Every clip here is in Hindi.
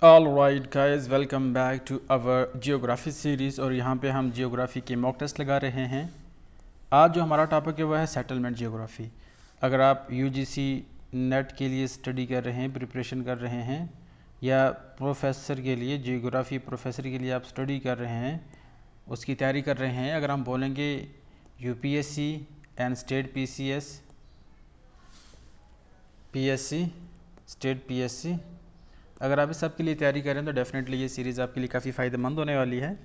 All right guys, welcome back to our geography series. और यहाँ पे हम जियोग्राफी के मॉक टेस्ट लगा रहे हैं। आज जो हमारा टॉपिक है वो है सेटलमेंट जियोग्राफी। अगर आप यूजीसी नेट के लिए स्टडी कर रहे हैं, प्रिपरेशन कर रहे हैं, या प्रोफेसर के लिए, जियोग्राफी प्रोफेसर के लिए आप स्टडी कर रहे हैं, उसकी तैयारी कर रहे हैं, अगर हम बोलेंगे UPSC and state PSC state PSC, अगर आप इस सब के लिए तैयारी करें तो डेफिनेटली ये सीरीज़ आपके लिए काफ़ी फ़ायदेमंद होने वाली है।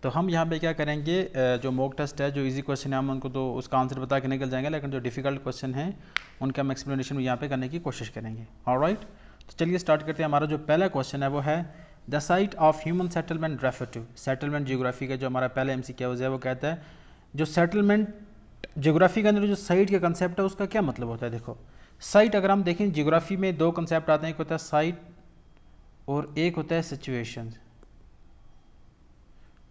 तो हम यहाँ पे क्या करेंगे, जो मॉक टेस्ट है, जो इजी क्वेश्चन है हम उनको तो उसका आंसर बता के निकल जाएंगे, लेकिन जो डिफ़िकल्ट क्वेश्चन है उनका हम एक्सप्लेनेशन यहाँ पे करने की कोशिश करेंगे। ऑलराइट, तो चलिए स्टार्ट करते हैं। हमारा जो पहला क्वेश्चन है वो है the site of human settlement refer to. Settlement geography का जो हमारा पहला MCQ है वो कहता है जो सेटलमेंट जियोग्राफी के अंदर जो साइट का कंसेप्ट है उसका क्या मतलब होता है। देखो, साइट अगर हम देखें जियोग्राफी में दो कंसेप्ट आते हैं, एक होता है साइट और एक होता है सिचुएशन।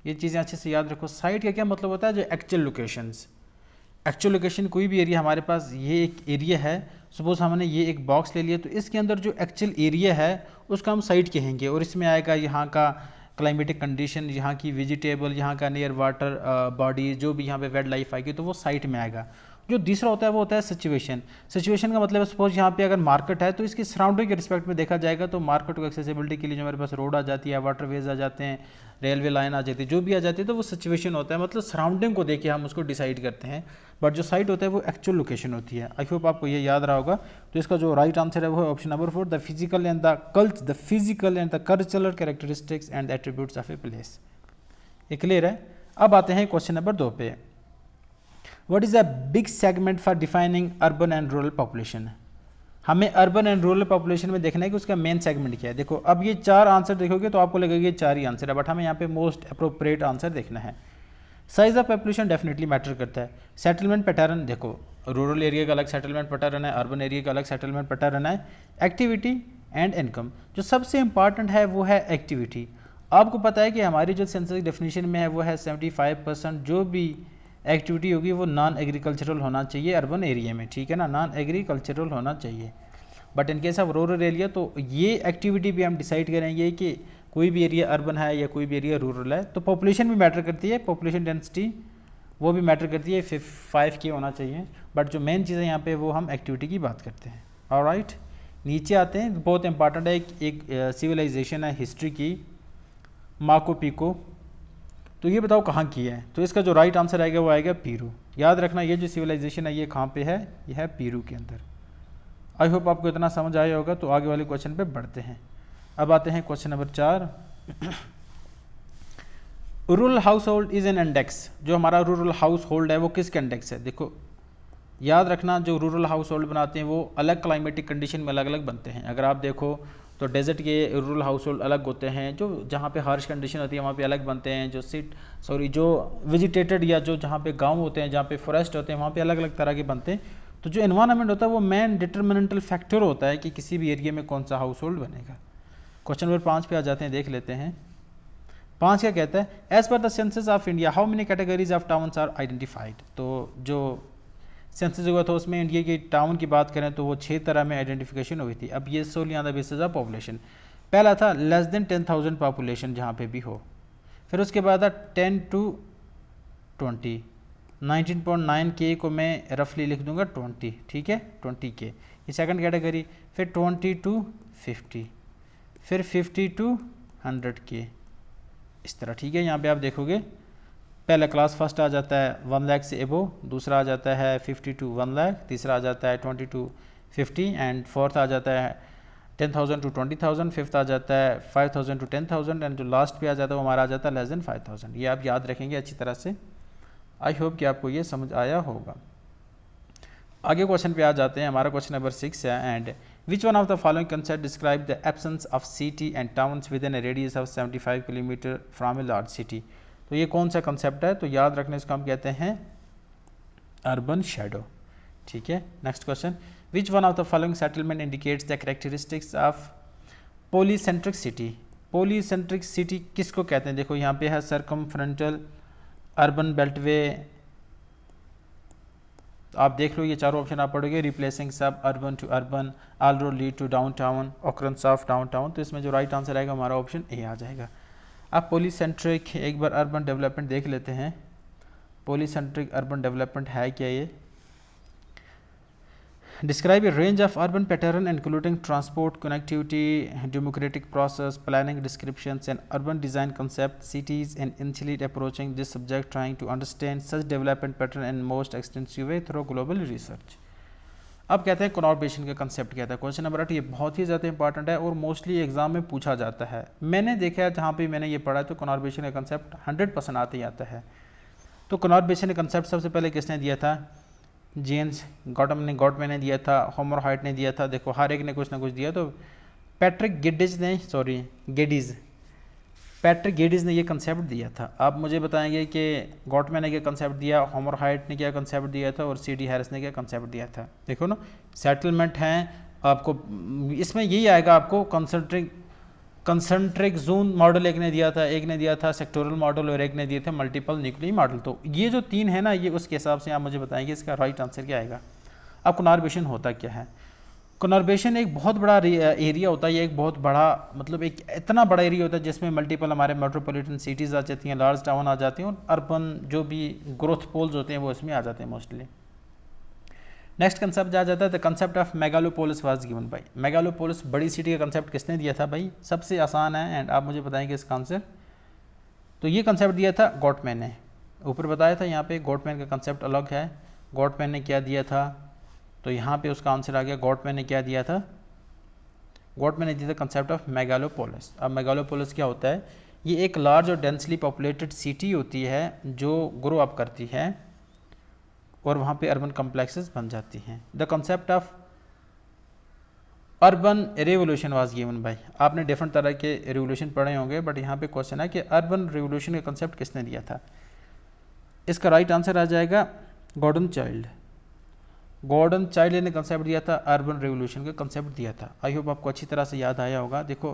ये चीज़ें अच्छे से याद रखो। साइट का क्या मतलब होता है, जो एक्चुअल लोकेशंस, एक्चुअल लोकेशन कोई भी एरिया, हमारे पास ये एक एरिया है, सपोज हमने ये एक बॉक्स ले लिया, तो इसके अंदर जो एक्चुअल एरिया है उसका हम साइट कहेंगे, और इसमें आएगा यहाँ का क्लाइमेटिक कंडीशन, यहाँ की वेजिटेबल, यहाँ का नियर वाटर बॉडी, जो भी यहाँ पे वेड लाइफ आएगी तो वो साइट में आएगा। जो दूसरा होता है वो होता है सिचुएशन। सिचुएशन का मतलब सपोज यहाँ पे अगर मार्केट है तो इसकी सराउंडिंग के रिस्पेक्ट में देखा जाएगा, तो मार्केट को एक्सेसिबिलिटी के लिए जो हमारे पास रोड आ जाती है, वाटरवेज आ जाते हैं, रेलवे लाइन आ जाती है, जो भी आ जाती है, तो वो सिचुएशन होता है, मतलब सराउंडिंग को देख के हम उसको डिसाइड करते हैं। बट जो साइट होता है वो एक्चुअल लोकेशन होती है। आई होप आपको ये याद रहा होगा। तो इसका जो राइट आंसर है वो है option number 4, the physical and the cultural characteristics and attributes of a place. ये क्लियर है। अब आते हैं क्वेश्चन नंबर 2 पे। What is a big segment for defining urban and rural population. हमें अर्बन एंड रूरल पॉपुलेशन में देखना है कि उसका मेन सेगमेंट क्या है। देखो, अब ये चार आंसर देखोगे तो आपको लगेगा ये चार ही आंसर है, बट हमें यहाँ पे मोस्ट अप्रोप्रिएट आंसर देखना है। Size of population definitely matter करता है। सेटलमेंट पैटर्न, देखो रूरल एरिया का अलग सेटलमेंट पैटर्न है, अर्बन एरिया का अलग सेटलमेंट पैटर्न है। एक्टिविटी एंड इनकम, जो सबसे इंपॉर्टेंट है वो है एक्टिविटी। आपको पता है कि हमारी जो सेंसस डेफिनेशन में है वो है 75% जो भी एक्टिविटी होगी वो नॉन एग्रीकल्चरल होना चाहिए अर्बन एरिया में, ठीक है ना, नॉन एग्रीकल्चरल होना चाहिए। But in case of rural area तो ये एक्टिविटी भी हम डिसाइड करेंगे कि कोई भी एरिया अर्बन है या कोई भी एरिया रूरल है। तो पॉपुलेशन भी मैटर करती है, पॉपुलेशन डेंसिटी वो भी मैटर करती है, 5K होना चाहिए। बट जो मेन चीज़ है यहाँ पे वो हम एक्टिविटी की बात करते हैं। ऑलराइट, नीचे आते हैं, बहुत इंपॉर्टेंट है, एक सिविलाइजेशन है हिस्ट्री की, माको पिको। तो ये बताओ कहाँ की है। तो इसका जो राइट आंसर आएगा वो आएगा पीरू। याद रखना ये जो सिविलाइजेशन है ये कहाँ पे है, ये है पीरू के अंदर। आई होप आपको इतना समझ आया होगा। तो आगे वाले क्वेश्चन पे बढ़ते हैं। अब आते हैं question number 4। Rural house hold is an index. जो हमारा रूरल हाउस होल्ड है वो किसका इंडेक्स है। देखो याद रखना, जो रूरल हाउस होल्ड बनाते हैं वो अलग क्लाइमेटिक कंडीशन में अलग अलग बनते हैं। अगर आप देखो तो डेजर्ट के रूरल हाउस होल्ड अलग होते हैं, जो जहाँ पे हार्श कंडीशन होती है वहाँ पे अलग बनते हैं। जो विजिटेटेड या जो जहाँ पे गांव होते हैं, जहाँ पे फॉरेस्ट होते हैं, वहाँ पे अलग अलग तरह के बनते हैं। तो जो एनवायरनमेंट होता है वो मेन डिटर्मिनेंटल फैक्टर होता है कि किसी भी एरिया में कौन सा हाउस होल्ड बनेगा। क्वेश्चन नंबर 5 पे आ जाते हैं, देख लेते हैं। 5 क्या कहता है, as per the census of India how many categories of towns are identified. तो जो सेंसस हुआ था उसमें इंडिया के टाउन की बात करें तो वो 6 तरह में आइडेंटिफिकेशन हुई थी। अब ये solely on the basis of population. पहला था लेस देन 10,000 पॉपुलेशन जहाँ पे भी हो। फिर उसके बाद था 10 to 20। 19.9K को मैं रफली लिख दूंगा 20, ठीक है, 20K ये सेकंड कैटेगरी। फिर 20 to 50, फिर 50 to 100K, इस तरह, ठीक है। यहाँ पे आप देखोगे पहला क्लास फर्स्ट आ जाता है 1 लाख से एबो, दूसरा आ जाता है 50 to 1 लाख, तीसरा आ जाता है 20 to 50, एंड फोर्थ आ जाता है 10,000 to 20,000, फिफ्थ आ जाता है 5,000 to 10,000, एंड जो लास्ट पे आ जाता है वो हमारा आ जाता है लेस देन 5,000। ये आप याद रखेंगे अच्छी तरह से। आई होप कि आपको ये समझ आया होगा। आगे क्वेश्चन पे आ जाते हैं। हमारा क्वेश्चन नंबर 6 है, and which one of the following concept describe the absence of city and towns with in A radius of 75 kilometre from a large city. तो ये कौन सा कंसेप्ट है, तो याद रखने इसको हम कहते हैं अर्बन शैडो, ठीक है। Next question, which one of the following settlement indicates the characteristics of polycentric city. Polycentric city किसको कहते हैं। देखो, यहाँ पे है सर्कमफ्रंटल, अर्बन बेल्टवे, तो आप देख लो ये चारों ऑप्शन आप पढ़ोगे, replacing suburban to urban, all road lead to downtown, occurrence of downtown, तो इसमें जो राइट आंसर आएगा हमारा ऑप्शन ए आ जाएगा। अब पॉलीसेंट्रिक एक बार अर्बन डेवलपमेंट देख लेते हैं। पॉलीसेंट्रिक अर्बन डेवलपमेंट है क्या ये? Describe a range of urban pattern including transport, connectivity, democratic process, planning descriptions, and urban design concepts. Cities and initially approaching this subject, trying to understand such development pattern in most extensive way through global research. अब कहते हैं कॉन्वर्बेशन का कंसेप्ट क्या था। क्वेश्चन नंबर 8 ये बहुत ही ज़्यादा इंपॉर्टेंट है और मोस्टली एग्जाम में पूछा जाता है। मैंने देखा है जहाँ पे मैंने ये पढ़ा तो कॉन्वर्बेशन का कंसेप्ट 100% आते ही आता है। तो कॉन्वर्बेशन का कंसेप्ट सबसे पहले किसने दिया था? जेम्स गॉटमैन ने दिया था, होमर हाइट ने दिया था। देखो हर एक ने कुछ ना कुछ दिया। तो पैट्रिक गेडिज ने ये कंसेप्ट दिया था। आप मुझे बताएंगे कि गॉटमैन ने क्या कंसेप्ट दिया, होमर हाइट ने क्या कंसेप्ट दिया था और C.D. हैरिस ने क्या कंसेप्ट दिया था। देखो ना सेटलमेंट हैं आपको, इसमें यही आएगा आपको कंसंट्रिक जोन मॉडल एक ने दिया था सेक्टोरल मॉडल और एक ने दिए थे मल्टीपल न्यूक्लियर मॉडल। तो ये जो तीन है ना, ये उसके हिसाब से आप मुझे बताएंगे इसका राइट आंसर क्या आएगा। अब कॉन्वर्बेशन होता क्या है? कॉन्वर्बेशन एक बहुत बड़ा एरिया होता है। ये एक बहुत बड़ा मतलब एक इतना बड़ा एरिया होता है जिसमें मल्टीपल हमारे मेट्रोपॉलिटन सिटीज़ आ जाती हैं, लार्ज टाउन आ जाती हैं और अर्बन जो भी ग्रोथ पोल्स होते हैं वो इसमें आ जाते हैं मोस्टली। नेक्स्ट कंसेप्ट आ जाता है the concept of megalopolis was given bye. Megalopolis बड़ी सिटी का कंसेप्ट किसने दिया था भाई? सबसे आसान है एंड आप मुझे बताएंगे इसका आंसर। तो ये कंसेप्ट दिया था गॉटमैन ने। ऊपर बताया था यहाँ पे गॉटमैन का कंसेप्ट अलग है। गॉटमैन ने क्या दिया था? तो यहाँ पे उसका आंसर आ गया। गॉटमैन ने क्या दिया था? गॉटमैन ने दिया था कंसेप्ट ऑफ मेगालोपोलिस। अब मेगालोपोलिस क्या होता है? ये एक लार्ज और डेंसली पॉपुलेटेड सिटी होती है जो ग्रो अप करती है और वहाँ पे अर्बन कॉम्प्लेक्सेस बन जाती हैं। The concept of urban revolution was given bye. आपने डिफरेंट तरह के रेवोल्यूशन पढ़े होंगे बट यहाँ पे क्वेश्चन है कि अर्बन रेवोल्यूशन का कंसेप्ट किसने दिया था? इसका राइट आंसर आ जाएगा गॉर्डन चाइल्ड। गॉर्डन चाइल्ड ने कंसेप्ट दिया था, अर्बन रेवोल्यूशन का कंसेप्ट दिया था। आई होप आपको अच्छी तरह से याद आया होगा। देखो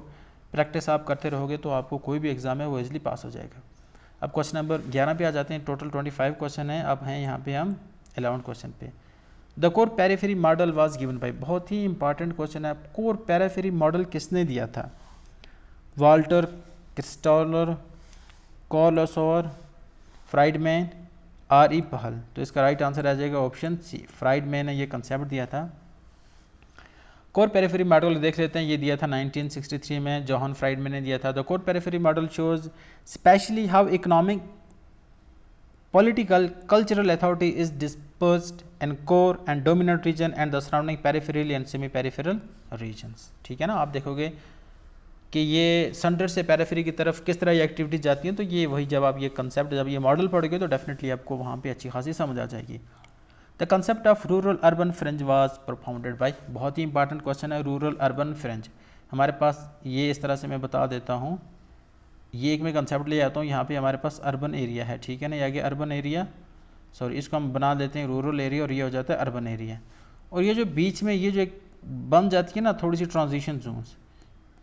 प्रैक्टिस आप करते रहोगे तो आपको कोई भी एग्जाम है वो इजीली पास हो जाएगा। अब क्वेश्चन नंबर 11 पे आ जाते हैं। टोटल 25 क्वेश्चन है। अब हैं यहाँ पे हम 11 क्वेश्चन पे। The core periphery model was given by. बहुत ही इंपॉर्टेंट क्वेश्चन है। कोर पेरिफेरी मॉडल किसने दिया था? वाल्टर क्रिस्टोलर, कोलोसोर, फ्राइडमैन, R.E. पहल। तो इसका राइट आंसर आ जाएगा ऑप्शन सी, फ्राइडमैन ने ये कंसेप्ट दिया था। कोर पेरिफेरी मॉडल देख लेते हैं। ये दिया था 1963 में, जॉन फ्राइडमैन ने दिया था। The core periphery model shows specially how economic, political, cultural authority is dispersed in core and dominant region and the surrounding peripheral and semi-peripheral regions। ठीक है ना। आप देखोगे कि ये सेंटर से पेरिफेरी की तरफ किस तरह ये एक्टिविटी जाती हैं। तो ये वही जब आप ये कंसेप्ट जब ये मॉडल पढ़ोगे तो डेफिनेटली आपको वहाँ पे अच्छी खासी समझ आ जाएगी। The concept of rural urban fringe was profounded by. बहुत ही इंपॉर्टेंट क्वेश्चन है रूरल अर्बन फ्रिंज। हमारे पास ये इस तरह से मैं बता देता हूँ। ये एक मैं कंसेप्ट ले आता हूँ। यहाँ पे हमारे पास अर्बन एरिया है, ठीक है ना। ये आगे अर्बन एरिया, सॉरी इसको हम बना देते हैं रूरल एरिया और ये हो जाता है अर्बन एरिया। और ये जो बीच में ये जो एक बन जाती है ना थोड़ी सी ट्रांजिशन जोन्स,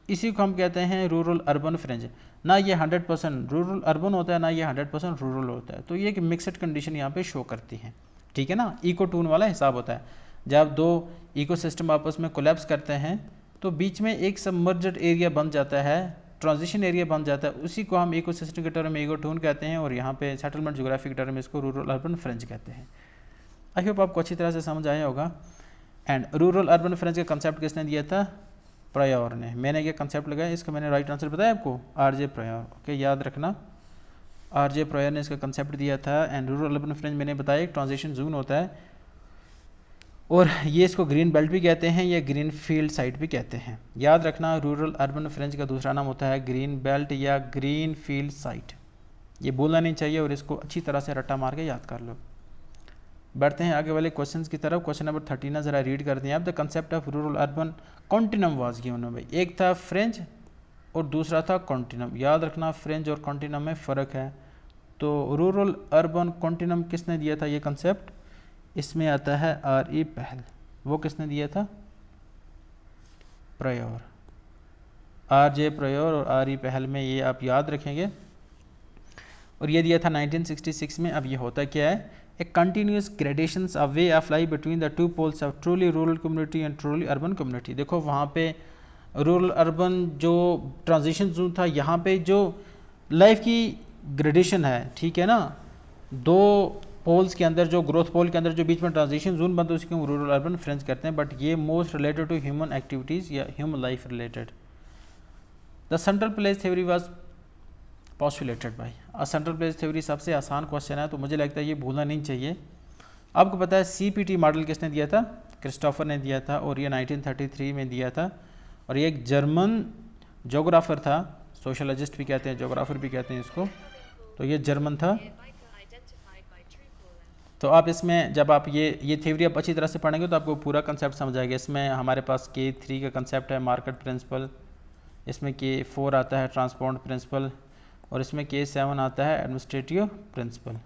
इसी को हम कहते हैं रूरल अर्बन फ्रिंज। ना ये 100% रूरल अर्बन होता है ना ये 100% रूरल होता है। तो ये एक मिक्सड कंडीशन यहाँ पे शो करती है, ठीक है ना। इको टून वाला हिसाब होता है। जब दो इकोसिस्टम आपस में कोलैप्स करते हैं तो बीच में एक सबमर्ज्ड एरिया बन जाता है, ट्रांजिशन एरिया बन जाता है। उसी को हम इकोसिस्टम के टर्म में इको टून कहते हैं और यहाँ पे सेटलमेंट ज्योग्राफी के टर्म में इसको रूरल अर्बन फ्रिंज कहते हैं। आई होप आपको अच्छी तरह से समझ आया होगा। एंड रूरल अर्बन फ्रिंज का कंसेप्ट किसने दिया था? प्रायर ने। मैंने क्या कंसेप्ट लगाया, इसका मैंने राइट आंसर बताया आपको, R.J. प्रायर। ओके, याद रखना R.J. प्रायर ने इसका कंसेप्ट दिया था। एंड रूरल अर्बन फ्रिंज मैंने बताया एक ट्रांजिशन जोन होता है और ये इसको ग्रीन बेल्ट भी कहते हैं या ग्रीन फील्ड साइट भी कहते हैं। याद रखना रूरल अर्बन फ्रिंज का दूसरा नाम होता है ग्रीन बेल्ट या ग्रीन फील्ड साइट। ये भूलना नहीं चाहिए और इसको अच्छी तरह से रट्टा मार के याद कर लो। बढ़ते हैं आगे वाले क्वेश्चंस की तरफ। क्वेश्चन नंबर 13 ज़रा रीड करते हैं आप। The concept of rural urban continuum was given bye. एक था फ्रिंज और दूसरा था कॉन्टिनम। याद रखना फ्रिंज और कॉन्टिनम में फ़र्क है। तो रूरल अर्बन कॉन्टिनम किसने दिया था ये कंसेप्ट? इसमें आता है R.E. पहल। वो किसने दिया था? Prior, R.J. प्रायर और R.E. पहल में, ये आप याद रखेंगे। और ये दिया था 1966 में। अब ये होता क्या है, a continuous gradations of way of life between the two poles of truly rural community and truly urban community. देखो वहाँ पे रूरल अर्बन जो ट्रांजिशन जोन था, यहाँ पे जो लाइफ की ग्रेडेशन है, ठीक है ना, दो पोल्स के अंदर, जो ग्रोथ पोल के अंदर जो बीच में ट्रांजिशन जोन बनता है उसको हम रूरल अर्बन फ्रेंच करते हैं, बट ये most related to human activities या human life related. The central place theory was postulated by. Central place theory सबसे आसान क्वेश्चन है, तो मुझे लगता है ये भूलना नहीं चाहिए। आपको पता है CPT मॉडल किसने दिया था? क्रिस्टोफर ने दिया था, और ये 1933 में दिया था। और ये एक जर्मन जोग्राफर था, सोशलॉजिस्ट भी कहते हैं, जोग्राफर भी कहते हैं इसको, तो ये जर्मन था। तो आप इसमें जब आप ये थ्योरी आप अच्छी तरह से पढ़ेंगे तो आपको पूरा कंसेप्ट समझ आएगा। इसमें हमारे पास K3 का कंसेप्ट है, मार्केट प्रिंसिपल, इसमें K4 आता है, ट्रांसपोर्ट प्रिंसिपल, और इसमें K7 आता है, एडमिनिस्ट्रेटिव प्रिंसिपल।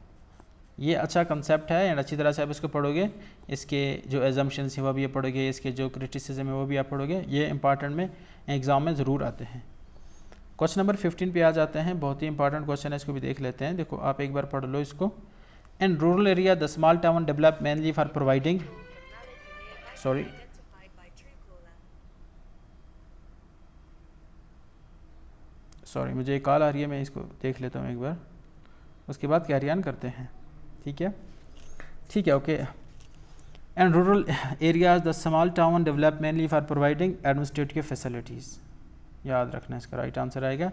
ये अच्छा कंसेप्ट है एंड अच्छी तरह से आप इसको पढ़ोगे, इसके जो एजम्पशंस हैं वो भी ये पढ़ोगे, इसके जो क्रिटिसिज्म है वो भी आप पढ़ोगे। ये इंपॉर्टेंट में एग्ज़ाम में ज़रूर आते हैं। क्वेश्चन नंबर 15 पे आ जाते हैं, बहुत ही इंपॉर्टेंट क्वेश्चन है, इसको भी देख लेते हैं। देखो आप एक बार पढ़ लो इसको। In rural area the small town develop mainly for providing, sorry मुझे एक कॉल आ रही है, मैं इसको देख लेता हूँ एक बार, उसके बाद कैरी ऑन करते हैं। ठीक है, okay. And rural areas the small town develop mainly for providing administrative facilities, याद रखना, इसका राइट आंसर आएगा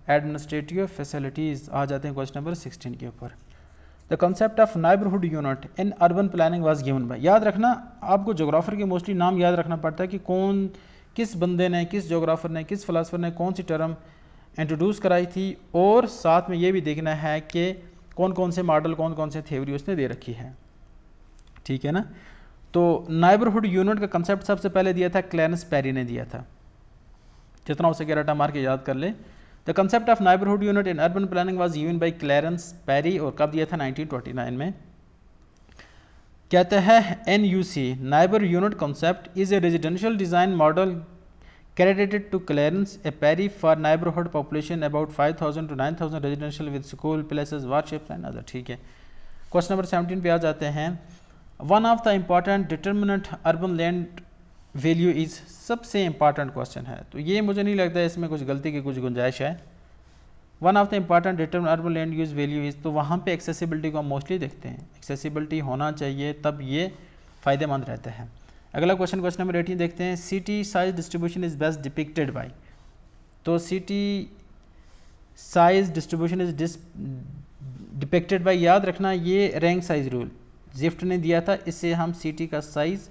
एडमिनिस्ट्रेटिव फैसिलिटीज़। आ जाते हैं क्वेश्चन नंबर 16 के ऊपर। The concept of neighbourhood unit in urban planning was given bye. याद रखना, आपको जोग्राफर के मोस्टली नाम याद रखना पड़ता है कि कौन, किस बंदे ने, किस जोग्राफर ने, किस फिलासफर ने कौन सी टर्म इंट्रोड्यूस कराई थी, और साथ में ये भी देखना है कि कौन कौन से मॉडल, कौन कौन से थ्योरी उसने दे रखी है। ठीक है ना। तो नाइबरहुड यूनिट का कंसेप्ट सबसे पहले दिया था क्लैरेंस पेरी ने दिया था, जितना हो सके रटा मार के याद कर ले। The concept of neighbourhood unit in urban planning was given by Clarence Perry, और कब दिया था? 1929 में। कहता है NUC neighbour unit concept is a residential design model credited to Clarence a Perry for neighborhood population about 5,000 to 9,000 residential with school, places, warships and other। ठीक है, क्वेश्चन नंबर 17 पे आ जाते हैं। One of the important determinant urban land value is, सबसे इम्पॉर्टेंट क्वेश्चन है, तो ये मुझे नहीं लगता है इसमें कुछ गलती की कुछ गुंजाइश है। One of the important determinant urban land use value is, तो वहाँ पे एक्सेसिबिलिटी को हम मोस्टली देखते हैं, एक्सेसिबिलिटी होना चाहिए तब ये फ़ायदेमंद रहता है। अगला क्वेश्चन नंबर 18 देखते हैं। City size distribution is best depicted by, तो city size distribution is depicted by, याद रखना ये रैंक साइज रूल जिफ्ट ने दिया था, इससे हम सिटी का साइज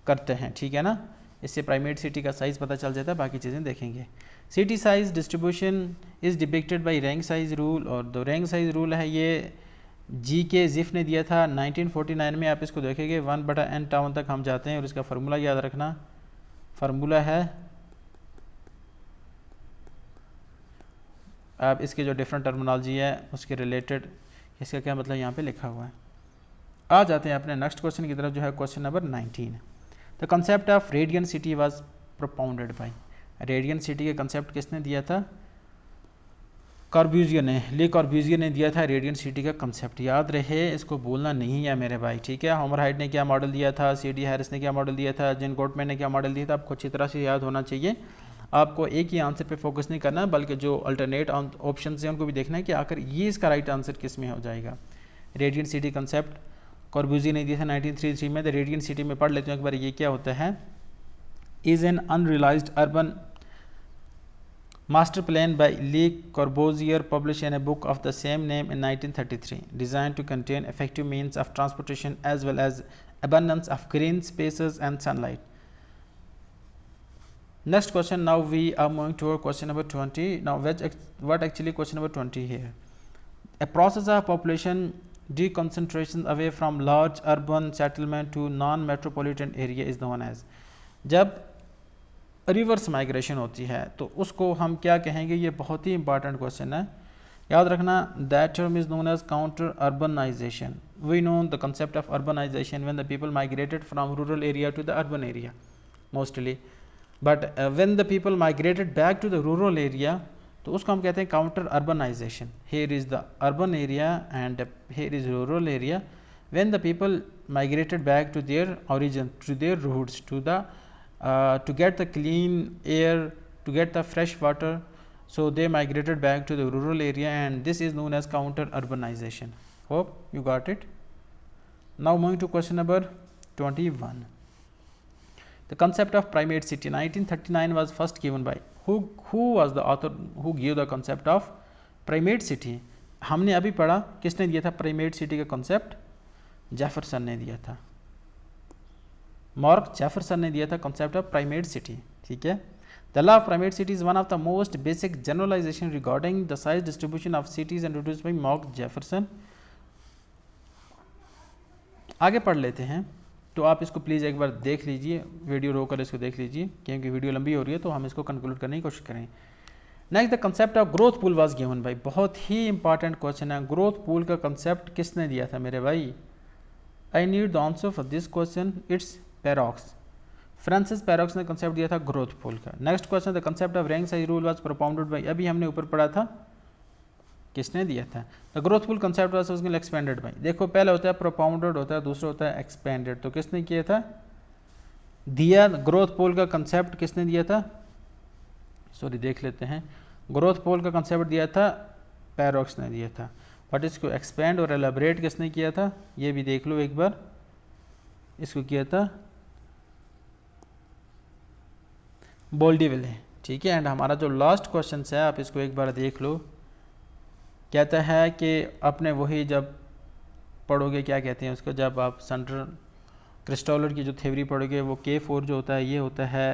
करते हैं। ठीक है ना, इससे प्राइमेट सिटी का साइज पता चल जाता है, बाकी चीज़ें देखेंगे। City size distribution is depicted bye rank size rule, और जो रैंक साइज रूल है ये के जिफ ने दिया था 1949 में। आप इसको देखेंगे 1/n टाउन तक हम जाते हैं, और इसका फार्मूला याद रखना, फार्मूला है, आप इसके जो डिफरेंट टर्मिनोलॉजी है उसके रिलेटेड इसका क्या मतलब यहाँ पे लिखा हुआ है। आ जाते हैं अपने नेक्स्ट क्वेश्चन की तरफ, जो है question number 19। The concept of radian city was propounded bye, radian city के कंसेप्ट किसने दिया था? कॉर्ब्यूजियर ने, ले कॉर्ब्यूजियर ने दिया था रेडियन सिटी का कंसेप्ट, याद रहे, इसको भूलना नहीं है मेरे भाई। ठीक है, होमर हाइट ने क्या मॉडल दिया था, CD हैरिस ने क्या मॉडल दिया था, जिन गोटमैन ने क्या मॉडल दिया था, आपको अच्छी तरह से याद होना चाहिए। आपको एक ही आंसर पे फोकस नहीं करना, बल्कि जो अल्टरनेट ऑप्शन हैं उनको भी देखना है कि आखिर ये इसका राइट आंसर किस में हो जाएगा। रेडियन सिटी कंसेप्ट कॉर्ब्यूजियर ने दिया था 1933 में। द रेडियन सिटी में पढ़ लेते हैं एक बार, ये क्या होता है। Is an unrealised urban master plan by Le Corbusier published in a book of the same name in 1933, designed to contain effective means of transportation as well as abundance of green spaces and sunlight. Next question, now we are moving toward question number 20. Now what actually question number 20 here? A process of population deconcentration away from large urban settlement to non-metropolitan area is known as, जब रिवर्स माइग्रेशन होती है तो उसको हम क्या कहेंगे, ये बहुत ही इंपॉर्टेंट क्वेश्चन है, याद रखना। That term is known as counter urbanisation. We know the concept of urbanisation when the people migrated from rural area to the urban area mostly, but when the people migrated back to the rural area तो उसको हम कहते हैं counter urbanisation. Here is the urban area and here is rural area, when the people migrated back to their origin, to their roots, to get the clean air, to get the fresh water, so they migrated back to the rural area, and this is known as counter urbanization. Hope you got it. Now moving to question number 21. The concept of primate city 1939 was first given by who was the author who gave the concept of primate city? हमने अभी पढ़ा किसने दिया था प्राइमेट सिटी का कॉन्सेप्ट? जेफरसन ने दिया था, मार्क जेफरसन ने दिया था कॉन्सेप्ट ऑफ प्राइमेट सिटी। ठीक है, the law of primate city is one of the most basic generalisation regarding the size distribution of cities introduced by Mark Jefferson. आगे पढ़ लेते हैं, तो आप इसको प्लीज़ एक बार देख लीजिए, वीडियो रोकर इसको देख लीजिए क्योंकि वीडियो लंबी हो रही है, तो हम इसको कंक्लूड करने की कोशिश करें। Next, the concept of growth pole was given by, बहुत ही इंपॉर्टेंट क्वेश्चन है, ग्रोथ पूल का कंसेप्ट किसने दिया था मेरे भाई? I need the answer for this question, it's Perroux, Francis Perroux ने कंसेप्ट दिया था ग्रोथ पूल का। Next question, the concept of rank size rule was propounded by, अभी हमने ऊपर पढ़ा था, किसने दिया था? The growth pole concept was expanded bye, देखो पहले होता है प्रोपाउंडेड होता है, दूसरा होता है एक्सपेंडेड, तो किसने किया था? दिया ग्रोथ पूल का कंसेप्ट किसने दिया था? सॉरी देख लेते हैं, ग्रोथ पूल का कंसेप्ट दिया था पैरोक्स ने दिया था, बट इसको एक्सपेंड और एलाबरेट किसने किया था? ये भी देख लो एक बार, इसको किया था बोल्डीविले। ठीक है, एंड हमारा जो लास्ट क्वेश्चन है आप इसको एक बार देख लो, कहता है कि अपने वही जब पढ़ोगे क्या कहते हैं उसको, जब आप सेंट्रल क्रिस्टोलर की जो थ्योरी पढ़ोगे, वो K4 जो होता है ये होता है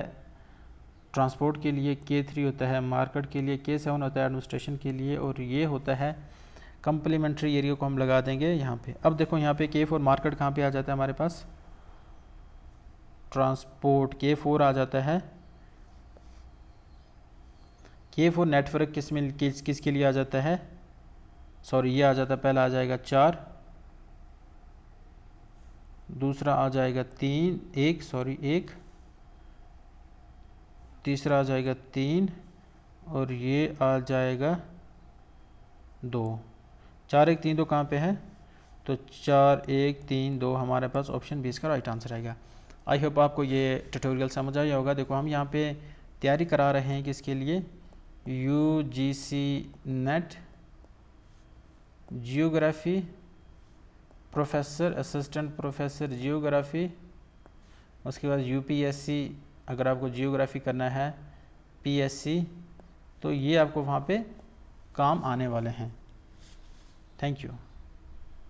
ट्रांसपोर्ट के लिए, K3 होता है मार्केट के लिए, K7 होता है एडमिनिस्ट्रेशन के लिए, और ये होता है कंप्लीमेंट्री एरिया को हम लगा देंगे यहाँ पे। अब देखो यहाँ पे K4 मार्केट कहाँ पे आ जाता है हमारे पास? ट्रांसपोर्ट K4 आ जाता है, K4 नेटवर्क किसके लिए आ जाता है? सॉरी ये आ जाता है, पहला आ जाएगा 4, दूसरा आ जाएगा 1, तीसरा आ जाएगा 3, और ये आ जाएगा 2। 4 1 3 2 कहाँ पे है? तो 4 1 3 2 हमारे पास ऑप्शन 20 का राइट आंसर आएगा। आई होप आपको ये ट्यूटोरियल समझ आया होगा। देखो हम यहाँ पे तैयारी करा रहे हैं किसके लिए? UGC net geography professor, assistant professor geography, उसके बाद UPSC अगर आपको जियोग्राफी करना है, PSC, तो ये आपको वहाँ पे काम आने वाले हैं। Thank you.